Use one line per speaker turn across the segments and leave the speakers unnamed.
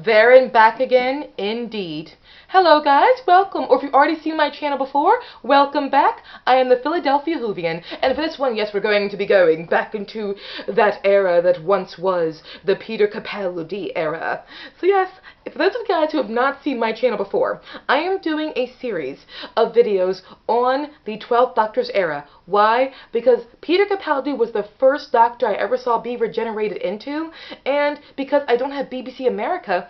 There and back again, indeed. Hello guys, welcome, or if you've already seen my channel before, welcome back. I am the Philadelphia Whovian, and for this one, yes, we're going to be going back into that era that once was the Peter Capaldi era. So yes, for those of you guys who have not seen my channel before, I am doing a series of videos on the 12th Doctor's era. Why? Because Peter Capaldi was the first Doctor I ever saw be regenerated into, and because I don't have BBC America,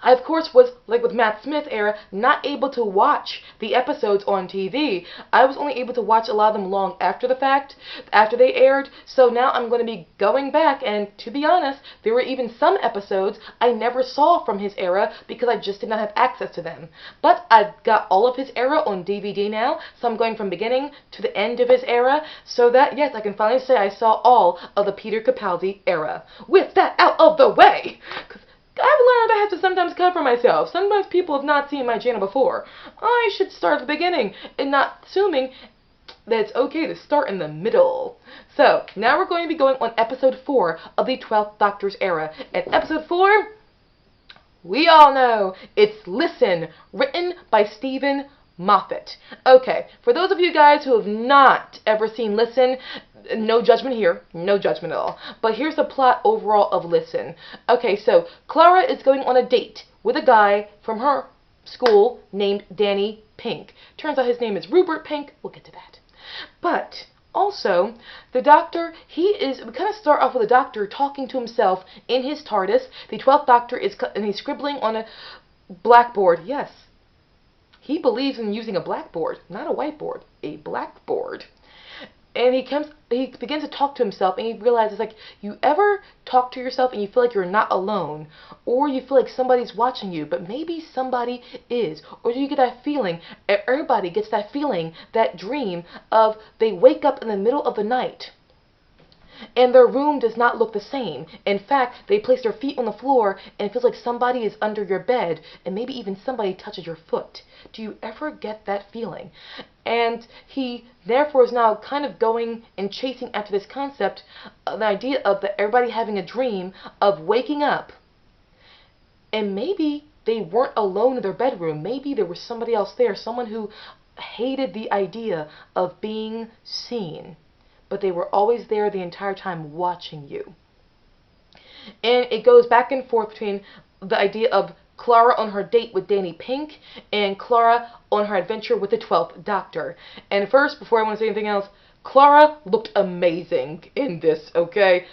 I, of course, was, like with Matt Smith era, not able to watch the episodes on TV. I was only able to watch a lot of them long after the fact, after they aired. So now I'm going to be going back, and to be honest, there were even some episodes I never saw from his era because I just did not have access to them. But I've got all of his era on DVD now, so I'm going from beginning to the end of his era, so that, yes, I can finally say I saw all of the Peter Capaldi era. With that out of the way! I've learned I have to sometimes cover myself. Sometimes people have not seen my channel before. I should start at the beginning and not assuming that it's okay to start in the middle. So, now we're going to be going on episode 4 of the 12th Doctor's era. And episode 4, we all know, it's Listen, written by Steven Moffat. Okay, for those of you guys who have not ever seen Listen, no judgment here, no judgment at all. But here's the plot overall of Listen. Okay, so Clara is going on a date with a guy from her school named Danny Pink. Turns out his name is Rupert Pink. We'll get to that. But also, the Doctor, we kind of start off with the Doctor talking to himself in his TARDIS. The 12th Doctor and he's scribbling on a blackboard. Yes, he believes in using a blackboard, not a whiteboard, a blackboard. And he begins to talk to himself, and he realizes, like, you ever talk to yourself and you feel like you're not alone, or you feel like somebody's watching you, but maybe somebody is, or do you get that feeling, everybody gets that feeling, that dream of they wake up in the middle of the night, and their room does not look the same. In fact, they place their feet on the floor, and it feels like somebody is under your bed, and maybe even somebody touches your foot. Do you ever get that feeling? And he, therefore, is now kind of going and chasing after this concept, the idea of everybody having a dream of waking up, and maybe they weren't alone in their bedroom. Maybe there was somebody else there, someone who hated the idea of being seen, but they were always there the entire time watching you. And it goes back and forth between the idea of Clara on her date with Danny Pink and Clara on her adventure with the 12th Doctor. And first, before I want to say anything else, Clara looked amazing in this, okay?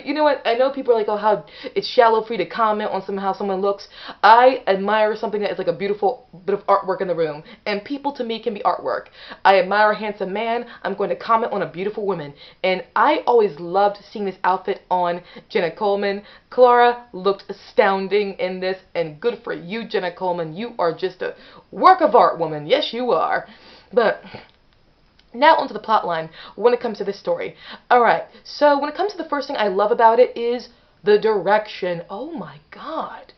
You know what, I know people are like, oh, how it's shallow for you to comment on how someone looks. I admire something that is like a beautiful bit of artwork in the room, and people to me can be artwork. I admire a handsome man, I'm going to comment on a beautiful woman, and I always loved seeing this outfit on Jenna Coleman. Clara looked astounding in this, and good for you, Jenna Coleman. You are just a work of art, woman. Yes, you are. But now onto the plot line when it comes to this story. Alright, so when it comes to the first thing I love about it is the direction. Oh my god.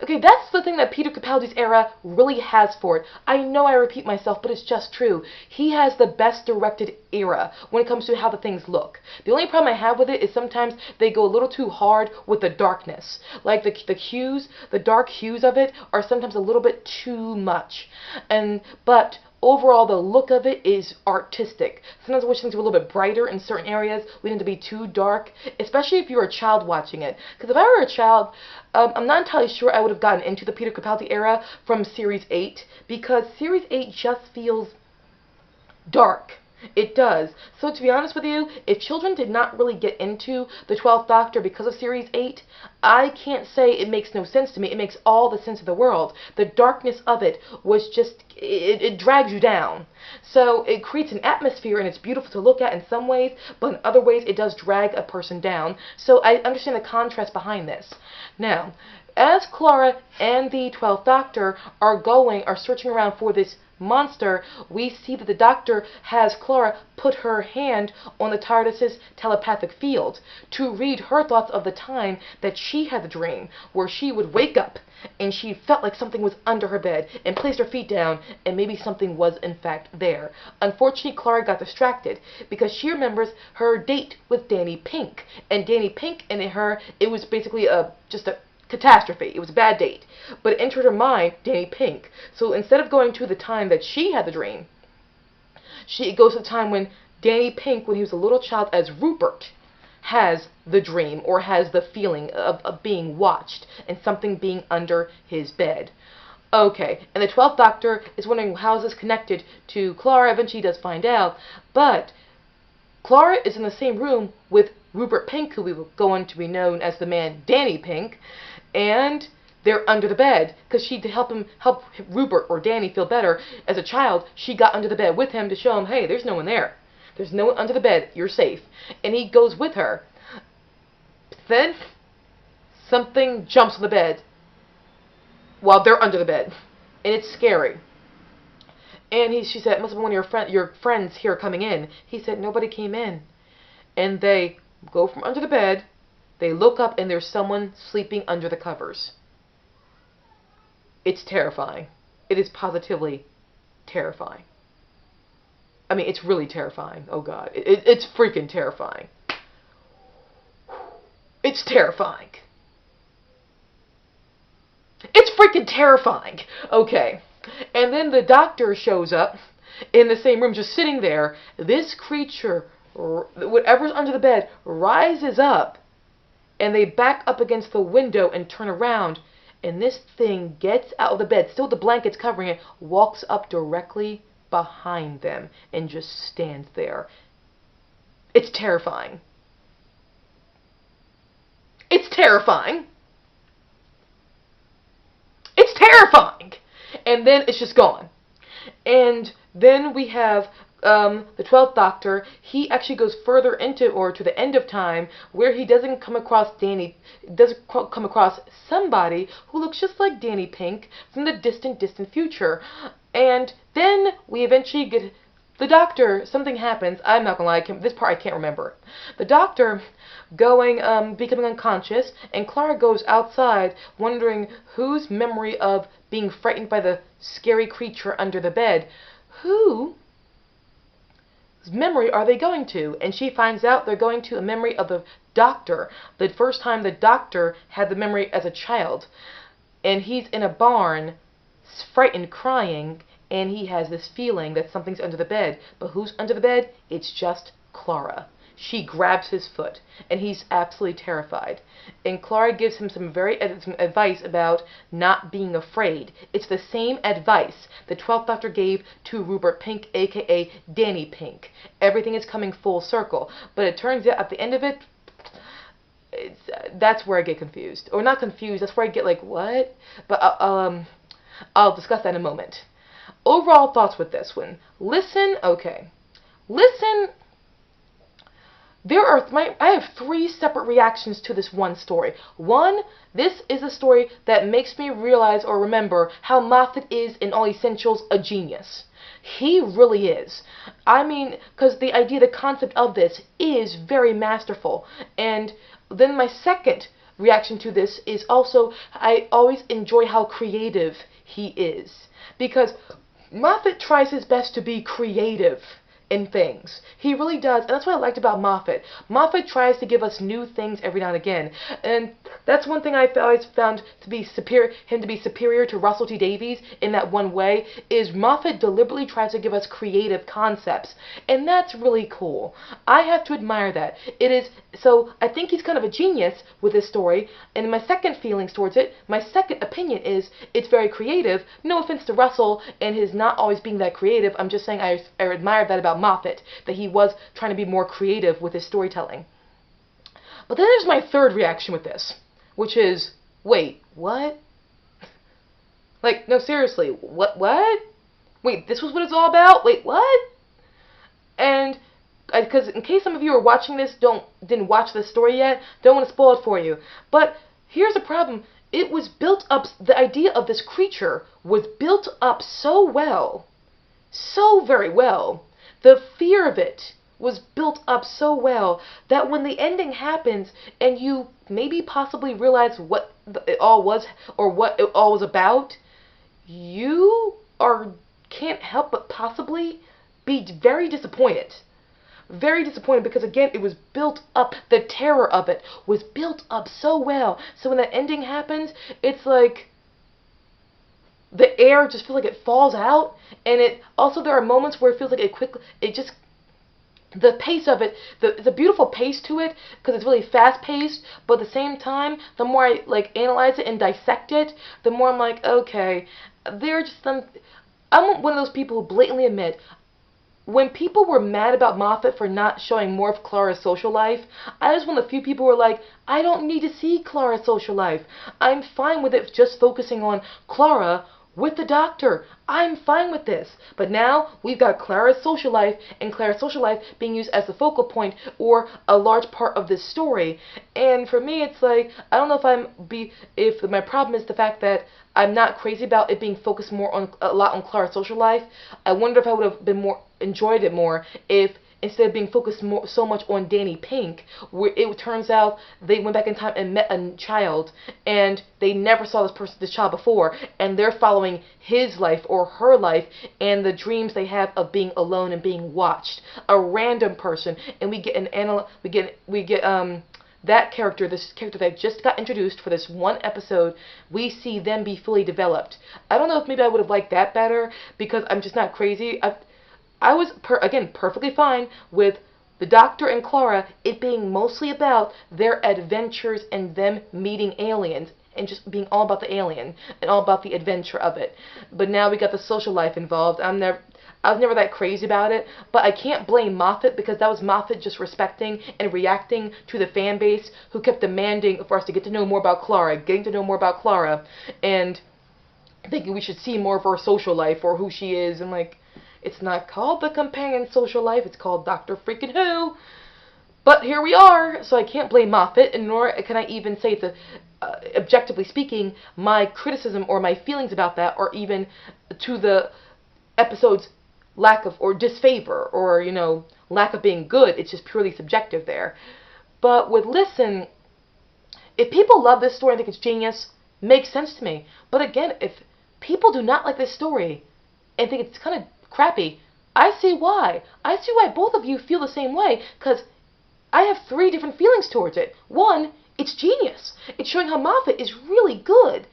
Okay, that's the thing that Peter Capaldi's era really has for it. I know I repeat myself, but it's just true. He has the best directed era when it comes to how the things look. The only problem I have with it is sometimes they go a little too hard with the darkness. Like the hues, the dark hues of it are sometimes a little bit too much. But overall, the look of it is artistic. Sometimes I wish things were a little bit brighter in certain areas. We didn't to be too dark, especially if you're a child watching it. Because if I were a child, I'm not entirely sure I would have gotten into the Peter Capaldi era from Series 8, because Series 8 just feels dark. It does. So to be honest with you, if children did not really get into the 12th Doctor because of Series 8, I can't say it makes no sense to me. It makes all the sense of the world. The darkness of it was just, it drags you down. So it creates an atmosphere, and it's beautiful to look at in some ways, but in other ways it does drag a person down. So I understand the contrast behind this. Now, as Clara and the 12th Doctor are searching around for this monster, we see that the Doctor has Clara put her hand on the TARDIS's telepathic field to read her thoughts of the time that she had the dream, where she would wake up and she felt like something was under her bed and placed her feet down, and maybe something was in fact there. Unfortunately, Clara got distracted because she remembers her date with Danny Pink, and Danny Pink and her, it was basically just a catastrophe. It was a bad date. But it entered her mind, Danny Pink. So instead of going to the time that she had the dream, she goes to the time when Danny Pink, when he was a little child, as Rupert, has the dream or has the feeling of being watched and something being under his bed. Okay, and the 12th Doctor is wondering how is this connected to Clara. Eventually he does find out, but Clara is in the same room with Rupert Pink, who we will go on to be known as the man Danny Pink, and they're under the bed because she, to help Rupert or Danny feel better as a child, she got under the bed with him to show him, hey, there's no one there. There's no one under the bed. You're safe. And he goes with her. Then something jumps on the bed while they're under the bed, and it's scary. And she said, it must have been one of your friends here coming in. He said, nobody came in. And they go from under the bed, they look up, and there's someone sleeping under the covers. It's terrifying. It is positively terrifying. I mean, it's really terrifying. Oh, God. It's freaking terrifying. It's terrifying. It's freaking terrifying. Okay. And then the Doctor shows up in the same room, just sitting there. This creature, whatever's under the bed, rises up, and they back up against the window and turn around, and this thing gets out of the bed, still the blankets covering it, walks up directly behind them and just stands there. It's terrifying. It's terrifying. It's terrifying. And then it's just gone. And then we have the 12th Doctor. He actually goes further into, or to the end of time, where he doesn't come across come across somebody who looks just like Danny Pink from the distant future. And then we eventually get the Doctor. Something happens. I'm not gonna lie. This part I can't remember. The Doctor becoming unconscious, and Clara goes outside, wondering whose memory of being frightened by the scary creature under the bed, whose memory are they going to? And she finds out they're going to a memory of the Doctor, the first time the Doctor had the memory as a child. And he's in a barn, frightened, crying, and he has this feeling that something's under the bed. But who's under the bed? It's just Clara. She grabs his foot, and he's absolutely terrified. And Clara gives him some advice about not being afraid. It's the same advice the 12th Doctor gave to Rupert Pink, a.k.a. Danny Pink. Everything is coming full circle. But it turns out, at the end of it, that's where I get confused. Or not confused, that's where I get like, what? But I'll discuss that in a moment. Overall thoughts with this one. Listen, okay. Listen... I have 3 separate reactions to this one story. One, this is a story that makes me realize or remember how Moffat is, in all essentials, a genius. He really is. I mean, because the idea, the concept of this is very masterful. And then my second reaction to this is also, I always enjoy how creative he is. Because Moffat tries his best to be creative in things. He really does, and that's what I liked about Moffat. Moffat tries to give us new things every now and again, and that's one thing I've always found to be superior to Russell T Davies in that one way, is Moffat deliberately tries to give us creative concepts, and that's really cool. I have to admire that. So I think he's kind of a genius with this story, and my second feelings towards it, my second opinion is, it's very creative. No offense to Russell and his not always being that creative, I'm just saying I admire that about Moffat, that he was trying to be more creative with his storytelling. But then there's my third reaction with this, which is, wait, what? Like, no, seriously, what? Wait, this was what it's all about? Wait, what? And, because in case some of you are watching this, didn't watch this story yet, don't want to spoil it for you. But here's the problem. It was built up, the idea of this creature was built up so well, so very well. The fear of it was built up so well that when the ending happens and you maybe possibly realize what it all was or what it all was about, you can't help but possibly be very disappointed. very disappointed because, again, it was built up. The terror of it was built up so well. So when that ending happens, it's like the air just feels like it falls out. And it also, there are moments where it feels like the pace of it, it's a beautiful pace to it because it's really fast paced, but at the same time, the more I like analyze it and dissect it, the more I'm like, okay, there are just some. I'm one of those people who blatantly admit, when people were mad about Moffat for not showing more of Clara's social life, I was one of the few people who were like, I don't need to see Clara's social life. I'm fine with it just focusing on Clara with the Doctor. I'm fine with this. But now we've got Clara's social life and Clara's social life being used as the focal point or a large part of this story. And for me, it's like, I don't know if my problem is the fact that I'm not crazy about it being focused a lot on Clara's social life. I wonder if I would have enjoyed it more if, instead of being focused so much on Danny Pink, where it turns out they went back in time and met a child, and they never saw this child before, and they're following his life or her life, and the dreams they have of being alone and being watched. A random person, and we get that character, this character that just got introduced for this one episode, we see them be fully developed. I don't know if maybe I would have liked that better because I'm just not crazy. I was, again, perfectly fine with the Doctor and Clara, it being mostly about their adventures and them meeting aliens and just being all about the alien and all about the adventure of it. But now we got the social life involved. I was never that crazy about it, but I can't blame Moffat because that was Moffat just respecting and reacting to the fan base who kept demanding for us to get to know more about Clara, and thinking we should see more of her social life or who she is, and like, it's not called The Companion Social Life, it's called Doctor Freaking Who. But here we are, so I can't blame Moffat, and nor can I even say that, objectively speaking, my criticism or my feelings about that are even to the episode's lack of, or disfavor, or, lack of being good. It's just purely subjective there. But with Listen, if people love this story and think it's genius, makes sense to me. But again, if people do not like this story and think it's kind of crappy, I see why. I see why both of you feel the same way, because I have 3 different feelings towards it. One, it's genius. It's showing how Moffat is really good.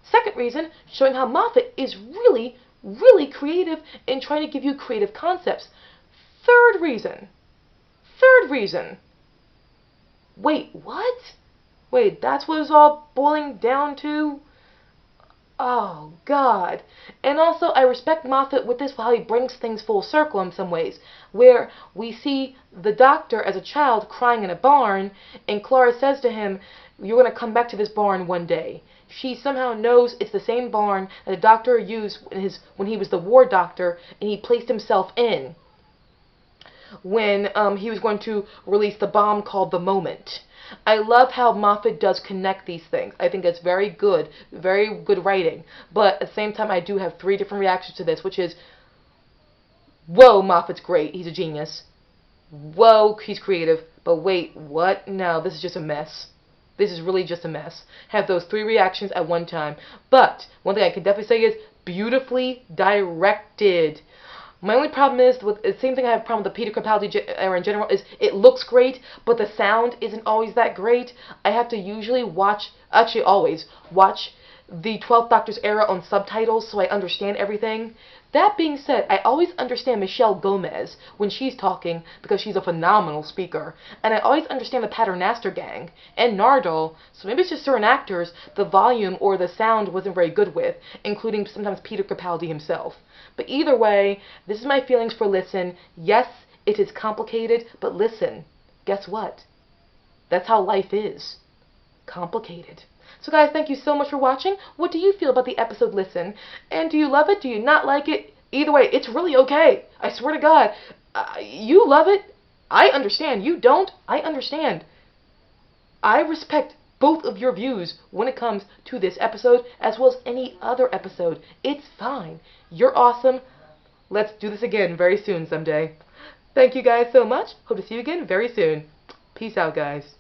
Second reason, showing how Moffat is really, really creative in trying to give you creative concepts. Third reason. Wait, what? Wait, that's what it's all boiling down to? Oh, God. And also, I respect Moffat with this for how he brings things full circle in some ways, where we see the Doctor as a child crying in a barn, and Clara says to him, you're going to come back to this barn one day. She somehow knows it's the same barn that the Doctor used when he was the War Doctor, and he placed himself in when he was going to release the bomb called the Moment. I love how Moffat does connect these things. I think that's very good writing. But at the same time, I do have 3 different reactions to this, which is, whoa, Moffat's great. He's a genius. Whoa, he's creative. But wait, what? No, this is just a mess. This is really just a mess. Have those 3 reactions at one time. But one thing I can definitely say is beautifully directed. My only problem is, with the same thing I have a problem with the Peter Capaldi era in general, is it looks great, but the sound isn't always that great. I have to usually always watch the 12th Doctor's era on subtitles so I understand everything. That being said, I always understand Michelle Gomez when she's talking because she's a phenomenal speaker. And I always understand the Paternoster Gang and Nardole, so maybe it's just certain actors the volume or the sound wasn't very good with, including sometimes Peter Capaldi himself. But either way, this is my feelings for Listen. Yes, it is complicated, but listen, guess what? That's how life is. Complicated. So guys, thank you so much for watching. What do you feel about the episode Listen? And do you love it? Do you not like it? Either way, it's really okay. I swear to God. You love it. I understand. You don't. I understand. I respect both of your views when it comes to this episode as well as any other episode. It's fine. You're awesome. Let's do this again very soon someday. Thank you guys so much. Hope to see you again very soon. Peace out, guys.